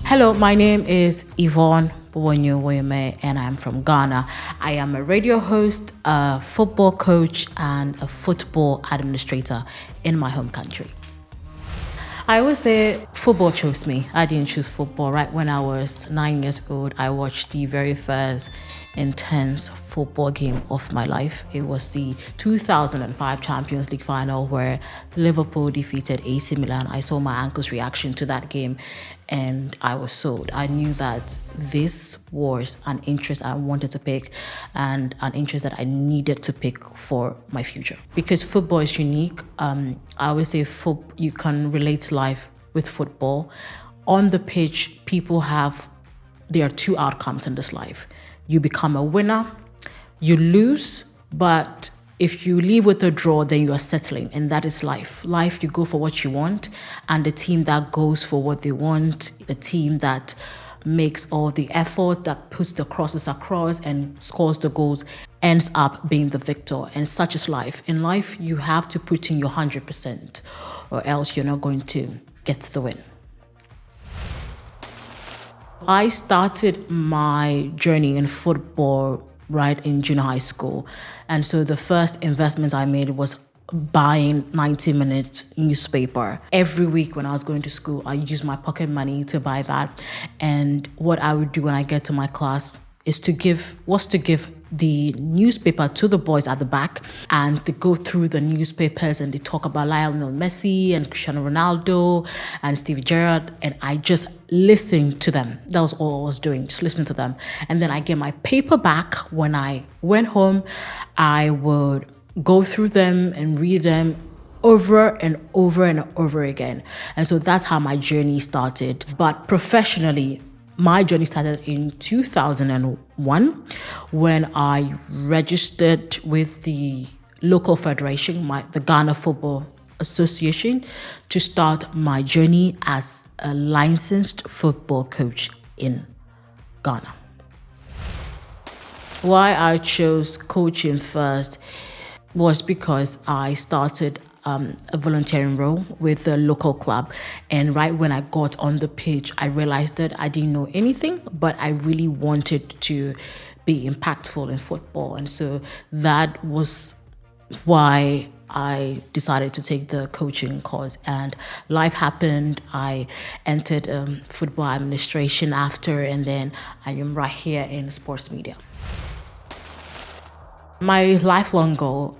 Hello, my name is Yvonne Worwor, and I'm from Ghana. I am a radio host, a football coach, and a football administrator in my home country. I would say football chose me. I didn't choose football. Right when I was 9 years old, I watched the very first intense football game of my life. It was the 2005 Champions League final where Liverpool defeated AC Milan. I saw my uncle's reaction to that game and I was sold. I knew that this was an interest I wanted to pick and an interest that I needed to pick for my future. Because football is unique, I always say you can relate life with football. On the pitch, there are two outcomes in this life. You become a winner, you lose, but if you leave with a draw, then you are settling, and that is life. Life, you go for what you want, and the team that goes for what they want, the team that makes all the effort, that puts the crosses across and scores the goals, ends up being the victor. And such is life. In life, you have to put in your 100%, or else you're not going to get the win. I started my journey in football right in junior high school. And so the first investment I made was buying 90-minute newspaper. Every week when I was going to school, I used my pocket money to buy that. And what I would do when I get to my class was to give the newspaper to the boys at the back, and they go through the newspapers and they talk about Lionel Messi and Cristiano Ronaldo and Steve Gerrard, and I just listened to them. That was all I was doing, just listening to them. And then I get my paper back. When I went home, I would go through them and read them over and over and over again. And so that's how my journey started. But professionally, my journey started in 2001 when I registered with the local federation, the Ghana Football Association, to start my journey as a licensed football coach in Ghana. Why I chose coaching first was because I started a volunteering role with the local club. And right when I got on the pitch, I realized that I didn't know anything, but I really wanted to be impactful in football. And so that was why I decided to take the coaching course. And life happened. I entered football administration after, and then I am right here in sports media. My lifelong goal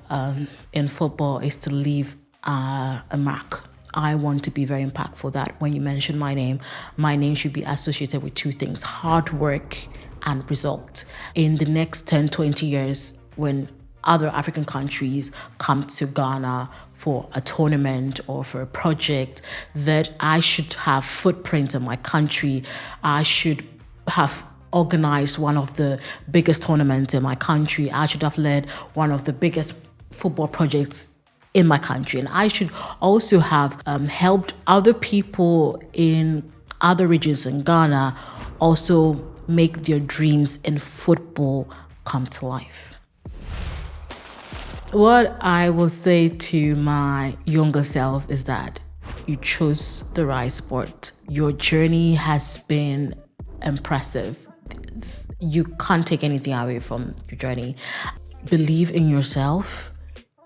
in football is to leave a mark. I want to be very impactful. That when you mention my name should be associated with two things: hard work and result. In the next 10, 20 years, when other African countries come to Ghana for a tournament or for a project, that I should have footprint in my country. I should have organized one of the biggest tournaments in my country. I should have led one of the biggest football projects in my country. And I should also have helped other people in other regions in Ghana also make their dreams in football come to life. What I will say to my younger self is that you chose the right sport. Your journey has been impressive. You can't take anything away from your journey. Believe in yourself.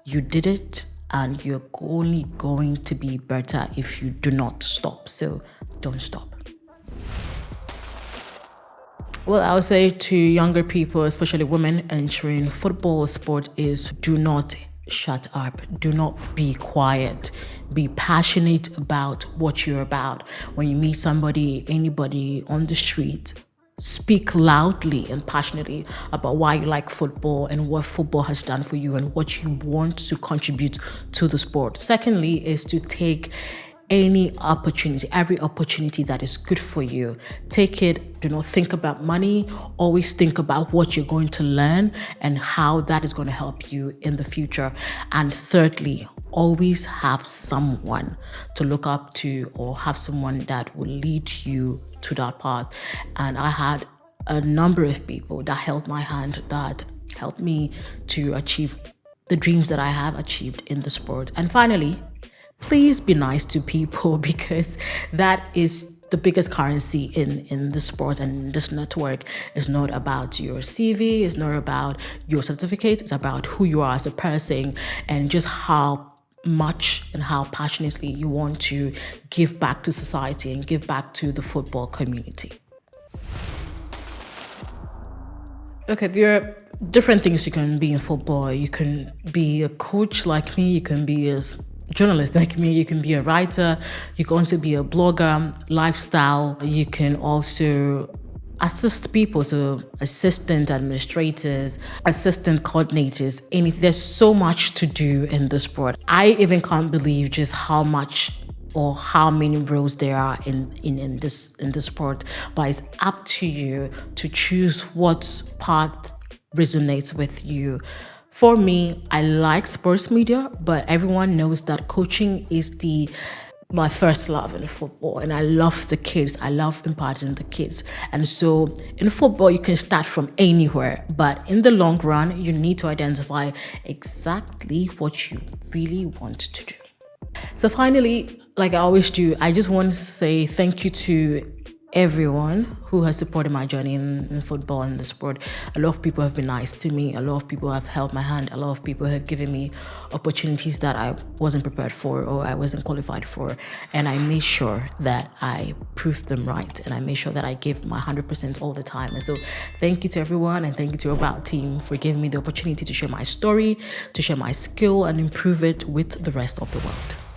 You did it, and you're only going to be better if you do not stop. So don't stop. Well, I would say to younger people, especially women entering football sport, is do not shut up. Do not be quiet. Be passionate about what you're about. When you meet anybody on the street, speak loudly and passionately about why you like football and what football has done for you and what you want to contribute to the sport. Secondly, is to take every opportunity that is good for you. Take it. Do not think about money. Always think about what you're going to learn and how that is going to help you in the future. And thirdly, always have someone to look up to, or have someone that will lead you to that path. And I had a number of people that held my hand, that helped me to achieve the dreams that I have achieved in the sport. And finally, please be nice to people, because that is the biggest currency in this sport and this network is not about your CV, it's not about your certificate, it's about who you are as a person and just how much and how passionately you want to give back to society and give back to the football community. Okay, there are different things you can be in football. You can be a coach like me, you can be a journalist like me, you can be a writer, you can also be a blogger, lifestyle, you can also assist people, so assistant administrators, assistant coordinators, and there's so much to do in this sport. I even can't believe just how much or how many roles there are in this sport, but it's up to you to choose what path resonates with you. For me, I like sports media, but everyone knows that coaching is my first love in football, and I love the kids. I love imparting the kids. And so in football, you can start from anywhere, but in the long run, you need to identify exactly what you really want to do. So finally, like I always do, I just want to say thank you to everyone who has supported my journey in football and the sport. A lot of people have been nice to me. A lot of people have held my hand. A lot of people have given me opportunities that I wasn't prepared for or I wasn't qualified for. And I made sure that I proved them right. And I made sure that I gave my 100% all the time. And so thank you to everyone, and thank you to About team for giving me the opportunity to share my story, to share my skill and improve it with the rest of the world.